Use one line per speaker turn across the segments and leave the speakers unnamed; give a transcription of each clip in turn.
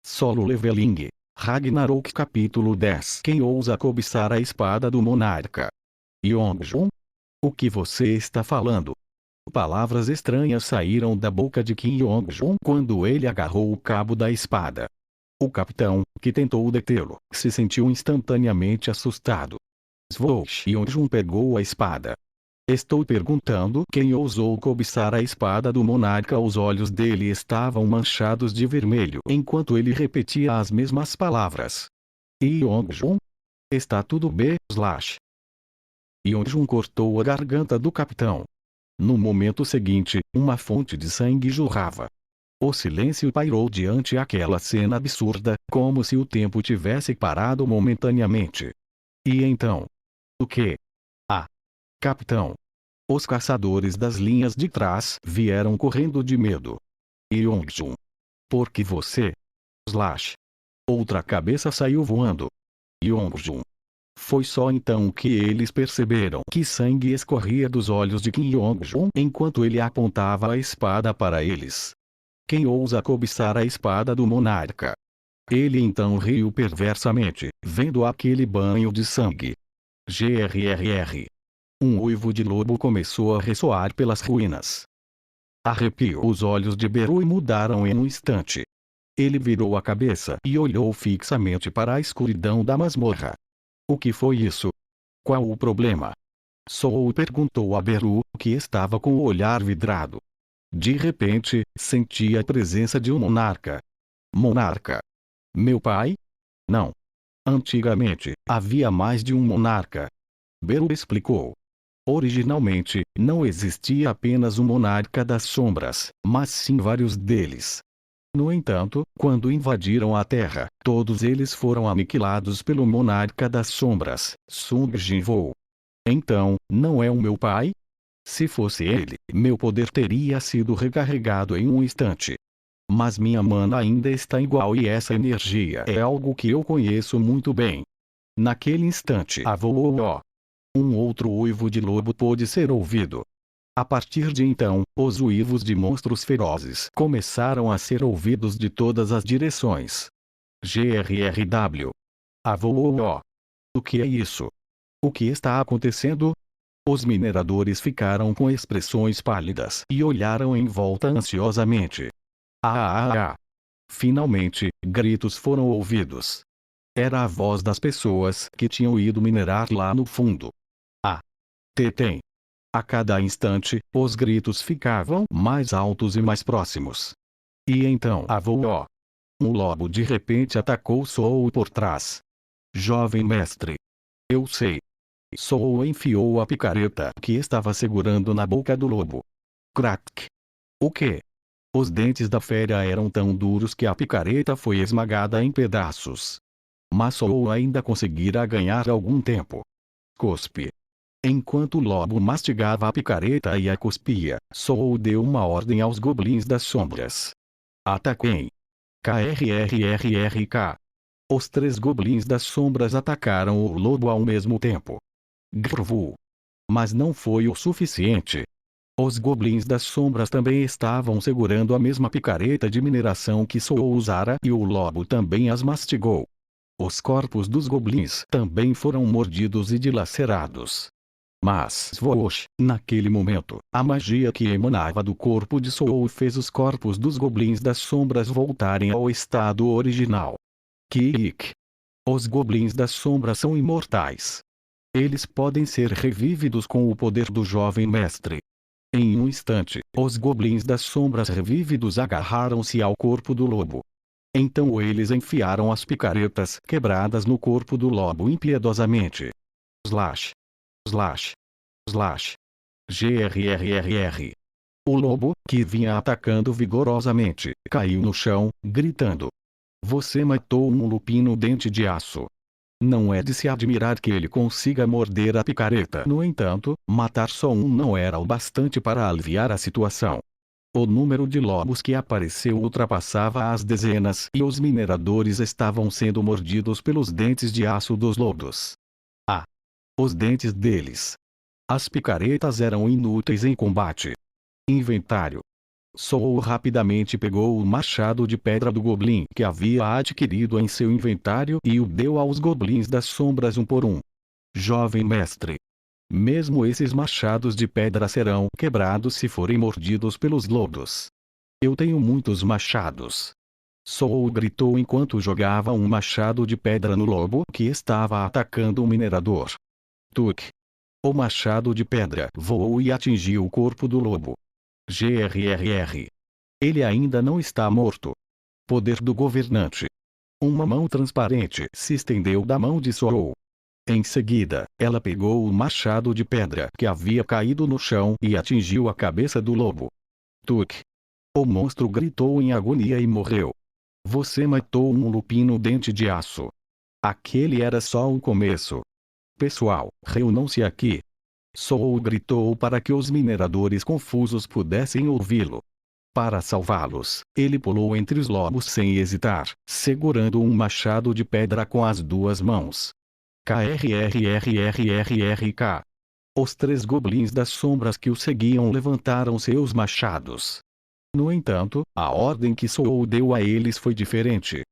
Solo Leveling. Ragnarok capítulo 10. Quem ousa cobiçar a espada do monarca? Yongjun? O que você está falando? Palavras estranhas saíram da boca de Kim Yongjun quando ele agarrou o cabo da espada. O capitão, que tentou detê-lo, se sentiu instantaneamente assustado. Swoosh! Yongjun pegou a espada. Estou perguntando quem ousou cobiçar a espada do monarca. Os olhos dele estavam manchados de vermelho enquanto ele repetia as mesmas palavras. Yongjun? Está tudo bem, Slash. Yongjun cortou a garganta do capitão. No momento seguinte, uma fonte de sangue jorrava. O silêncio pairou diante aquela cena absurda, como se o tempo tivesse parado momentaneamente. E então? O que? Ah! Capitão! Os caçadores das linhas de trás vieram correndo de medo. Yongjun. Por que você? Slash. Outra cabeça saiu voando. Yongjun. Foi só então que eles perceberam que sangue escorria dos olhos de Kim Yongjun enquanto ele apontava a espada para eles. Quem ousa cobiçar a espada do monarca? Ele então riu perversamente, vendo aquele banho de sangue. Grrr. Um uivo de lobo começou a ressoar pelas ruínas. Arrepiou os olhos de Beru e mudaram em um instante. Ele virou a cabeça e olhou fixamente para a escuridão da masmorra. O que foi isso? Qual o problema? Soul perguntou a Beru, que estava com o olhar vidrado. De repente, senti a presença de um monarca. Monarca? Meu pai? Não. Antigamente, havia mais de um monarca. Beru explicou. Originalmente, não existia apenas um monarca das sombras, mas sim vários deles. No entanto, quando invadiram a Terra, todos eles foram aniquilados pelo monarca das sombras, Sung Jinwoo. Então, não é o meu pai? Se fosse ele, meu poder teria sido recarregado em um instante. Mas minha mana ainda está igual e essa energia é algo que eu conheço muito bem. Naquele instante avoou. Um outro uivo de lobo pôde ser ouvido. A partir de então, os uivos de monstros ferozes começaram a ser ouvidos de todas as direções. Grrw. Avoou. O que é isso? O que está acontecendo? Os mineradores ficaram com expressões pálidas e olharam em volta ansiosamente. Finalmente, gritos foram ouvidos. Era a voz das pessoas que tinham ido minerar lá no fundo. Tem. A cada instante, os gritos ficavam mais altos e mais próximos. E então avoou. Um lobo de repente atacou Soul por trás. Jovem mestre. Eu sei. Soul enfiou a picareta que estava segurando na boca do lobo. Crack. O quê? Os dentes da fera eram tão duros que a picareta foi esmagada em pedaços. Mas Soul ainda conseguira ganhar algum tempo. Cospe. Enquanto o lobo mastigava a picareta e a cuspia, Soul deu uma ordem aos goblins das sombras. Ataquem! Krrrrk. Os 3 goblins das sombras atacaram o lobo ao mesmo tempo. Grvu. Mas não foi o suficiente. Os goblins das sombras também estavam segurando a mesma picareta de mineração que Soul usara e o lobo também as mastigou. Os corpos dos goblins também foram mordidos e dilacerados. Mas swoosh, naquele momento, a magia que emanava do corpo de Soul fez os corpos dos goblins das sombras voltarem ao estado original. Kiik. Os goblins das sombras são imortais. Eles podem ser revividos com o poder do jovem mestre. Em um instante, os goblins das sombras revividos agarraram-se ao corpo do lobo. Então eles enfiaram as picaretas quebradas no corpo do lobo impiedosamente. Slash. Slash. Slash. Grrrr. O lobo, que vinha atacando vigorosamente, caiu no chão, gritando. Você matou um lupino dente de aço. Não é de se admirar que ele consiga morder a picareta. No entanto, matar só um não era o bastante para aliviar a situação. O número de lobos que apareceu ultrapassava as dezenas e os mineradores estavam sendo mordidos pelos dentes de aço dos lobos. Os dentes deles. As picaretas eram inúteis em combate. Inventário. Soul rapidamente pegou o machado de pedra do Goblin que havia adquirido em seu inventário e o deu aos Goblins das sombras um por um. Jovem mestre. Mesmo esses machados de pedra serão quebrados se forem mordidos pelos lobos. Eu tenho muitos machados. Soul gritou enquanto jogava um machado de pedra no lobo que estava atacando o minerador. Tuk. O machado de pedra voou e atingiu o corpo do lobo. GRRR. Ele ainda não está morto. Poder do governante. Uma mão transparente se estendeu da mão de Soul. Em seguida, ela pegou o machado de pedra que havia caído no chão e atingiu a cabeça do lobo. Tuk. O monstro gritou em agonia e morreu. Você matou um lupino dente de aço. Aquele era só o começo. Pessoal, reúnam-se aqui. Soul gritou para que os mineradores confusos pudessem ouvi-lo. Para salvá-los, ele pulou entre os lobos sem hesitar, segurando um machado de pedra com as duas mãos. KRRRRRRK. Os 3 goblins das sombras que o seguiam levantaram seus machados. No entanto, a ordem que Soul deu a eles foi diferente.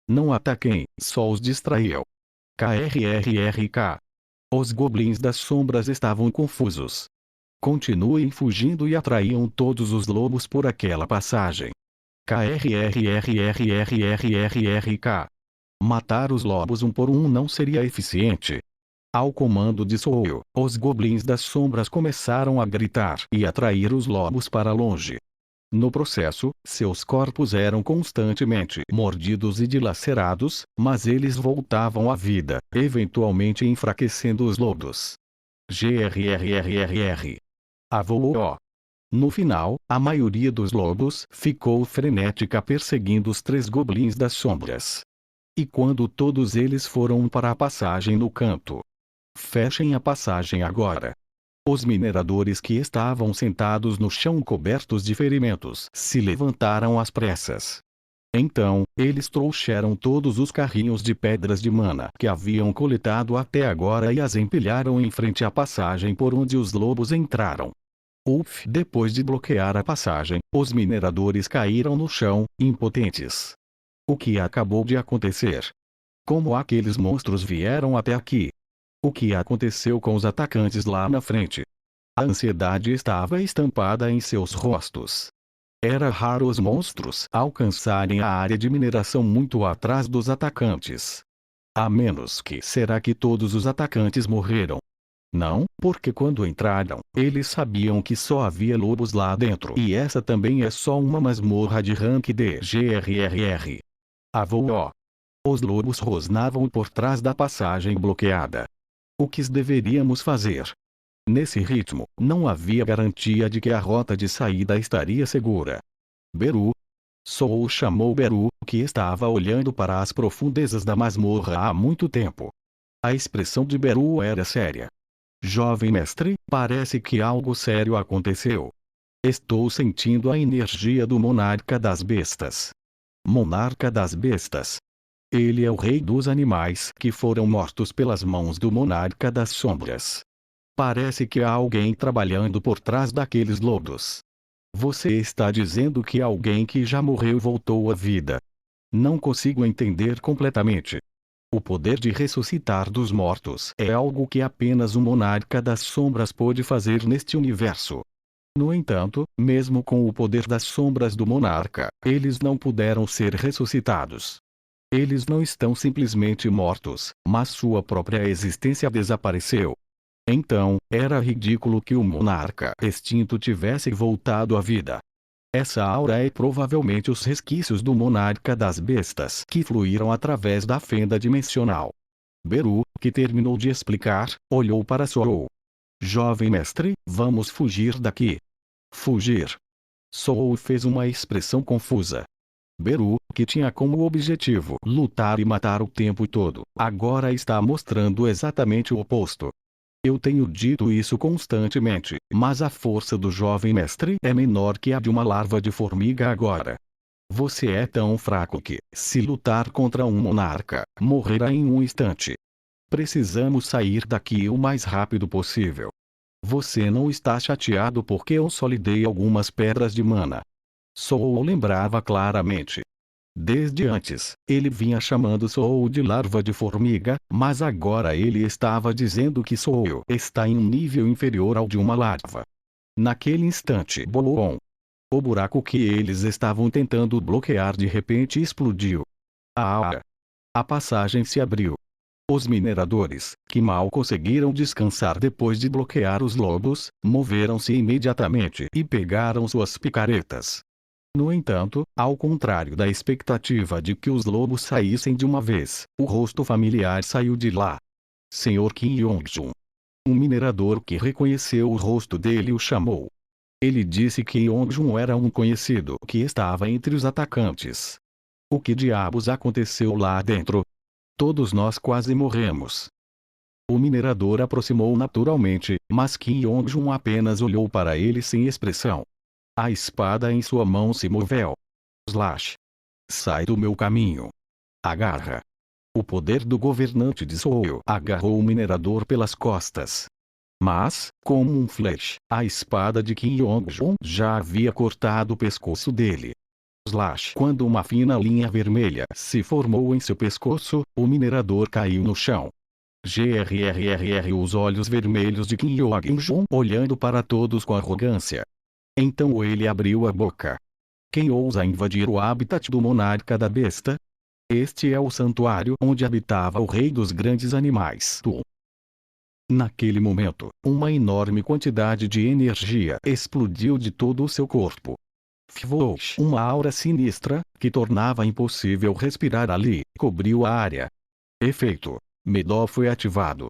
Não ataquem, só os distraiu. KRRRK. Os goblins das sombras estavam confusos. Continuem fugindo e atraíam todos os lobos por aquela passagem. KRRRRRRRK. Matar os lobos um por um não seria eficiente. Ao comando de Soul, os goblins das sombras começaram a gritar e atrair os lobos para longe. No processo, seus corpos eram constantemente mordidos e dilacerados, mas eles voltavam à vida, eventualmente enfraquecendo os lobos. GRRRRR. Avô. No final, a maioria dos lobos ficou frenética perseguindo os 3 goblins das sombras. E quando todos eles foram para a passagem no canto. Fechem a passagem agora. Os mineradores que estavam sentados no chão cobertos de ferimentos se levantaram às pressas. Então, eles trouxeram todos os carrinhos de pedras de mana que haviam coletado até agora e as empilharam em frente à passagem por onde os lobos entraram. Depois de bloquear a passagem, os mineradores caíram no chão, impotentes. O que acabou de acontecer? Como aqueles monstros vieram até aqui? O que aconteceu com os atacantes lá na frente? A ansiedade estava estampada em seus rostos. Era raro os monstros alcançarem a área de mineração muito atrás dos atacantes. A menos que será que todos os atacantes morreram? Não, porque quando entraram, eles sabiam que só havia lobos lá dentro e essa também é só uma masmorra de rank D GRRR. Avô. Os lobos rosnavam por trás da passagem bloqueada. O que deveríamos fazer? Nesse ritmo, não havia garantia de que a rota de saída estaria segura. Beru. Soul chamou Beru, que estava olhando para as profundezas da masmorra há muito tempo. A expressão de Beru era séria. Jovem mestre, parece que algo sério aconteceu. Estou sentindo a energia do monarca das bestas. Monarca das bestas. Ele é o rei dos animais que foram mortos pelas mãos do monarca das sombras. Parece que há alguém trabalhando por trás daqueles lobos. Você está dizendo que alguém que já morreu voltou à vida. Não consigo entender completamente. O poder de ressuscitar dos mortos é algo que apenas o monarca das sombras pôde fazer neste universo. No entanto, mesmo com o poder das sombras do monarca, eles não puderam ser ressuscitados. Eles não estão simplesmente mortos, mas sua própria existência desapareceu. Então, era ridículo que o monarca extinto tivesse voltado à vida. Essa aura é provavelmente os resquícios do monarca das bestas que fluíram através da fenda dimensional. Beru, que terminou de explicar, olhou para Soul. Jovem mestre, vamos fugir daqui. Fugir. Soul fez uma expressão confusa. Beru, que tinha como objetivo lutar e matar o tempo todo, agora está mostrando exatamente o oposto. Eu tenho dito isso constantemente, mas a força do jovem mestre é menor que a de uma larva de formiga agora. Você é tão fraco que, se lutar contra um monarca, morrerá em um instante. Precisamos sair daqui o mais rápido possível. Você não está chateado porque eu só lhe dei algumas pedras de mana. Soul lembrava claramente. Desde antes, ele vinha chamando Soul de larva de formiga, mas agora ele estava dizendo que Soul está em um nível inferior ao de uma larva. Naquele instante, Bolon. O buraco que eles estavam tentando bloquear de repente explodiu. A passagem se abriu. Os mineradores, que mal conseguiram descansar depois de bloquear os lobos, moveram-se imediatamente e pegaram suas picaretas. No entanto, ao contrário da expectativa de que os lobos saíssem de uma vez, o rosto familiar saiu de lá. Sr. Kim Yong-jun. Um minerador que reconheceu o rosto dele o chamou. Ele disse que Yong-jun era um conhecido que estava entre os atacantes. O que diabos aconteceu lá dentro? Todos nós quase morremos. O minerador aproximou naturalmente, mas Kim Yong-jun apenas olhou para ele sem expressão. A espada em sua mão se moveu. Slash. Sai do meu caminho. Agarra. O poder do governante de Soul agarrou o minerador pelas costas. Mas, como um flash, a espada de Kim Yong-jun já havia cortado o pescoço dele. Slash. Quando uma fina linha vermelha se formou em seu pescoço, o minerador caiu no chão. Grrrr. Os olhos vermelhos de Kim Yong-jun olhando para todos com arrogância. Então ele abriu a boca. Quem ousa invadir o habitat do monarca da besta? Este é o santuário onde habitava o rei dos grandes animais. Naquele momento, uma enorme quantidade de energia explodiu de todo o seu corpo. Uma aura sinistra, que tornava impossível respirar ali, cobriu a área. Efeito. Medol foi ativado.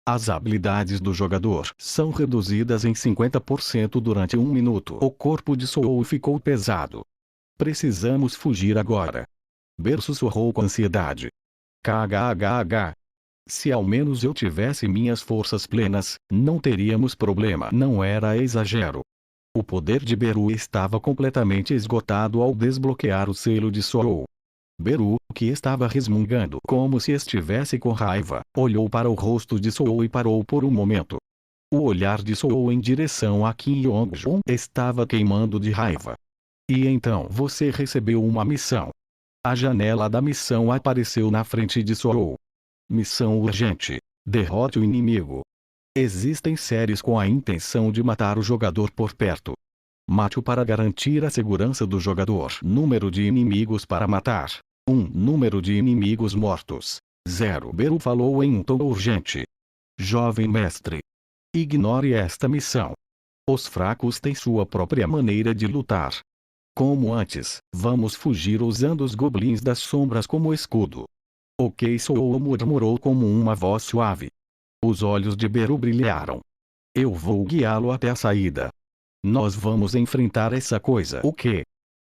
As habilidades do jogador são reduzidas em 50% durante 1 minuto. O corpo de Soul ficou pesado. Precisamos fugir agora. Beru sussurrou com ansiedade. KHHH. Se ao menos eu tivesse minhas forças plenas, não teríamos problema. Não era exagero. O poder de Beru estava completamente esgotado ao desbloquear o selo de Soul. Beru, que estava resmungando como se estivesse com raiva, olhou para o rosto de Soul e parou por um momento. O olhar de Soul em direção a Kim Yong-jun estava queimando de raiva. E então você recebeu uma missão. A janela da missão apareceu na frente de Soul. Missão urgente. Derrote o inimigo. Existem séries com a intenção de matar o jogador por perto. Mate-o para garantir a segurança do jogador. Número de inimigos para matar. 1. Número de inimigos mortos. 0. Beru falou em um tom urgente. Jovem mestre. Ignore esta missão. Os fracos têm sua própria maneira de lutar. Como antes, vamos fugir usando os goblins das sombras como escudo. Ok, Soul murmurou como uma voz suave. Os olhos de Beru brilharam. Eu vou guiá-lo até a saída. Nós vamos enfrentar essa coisa. O quê?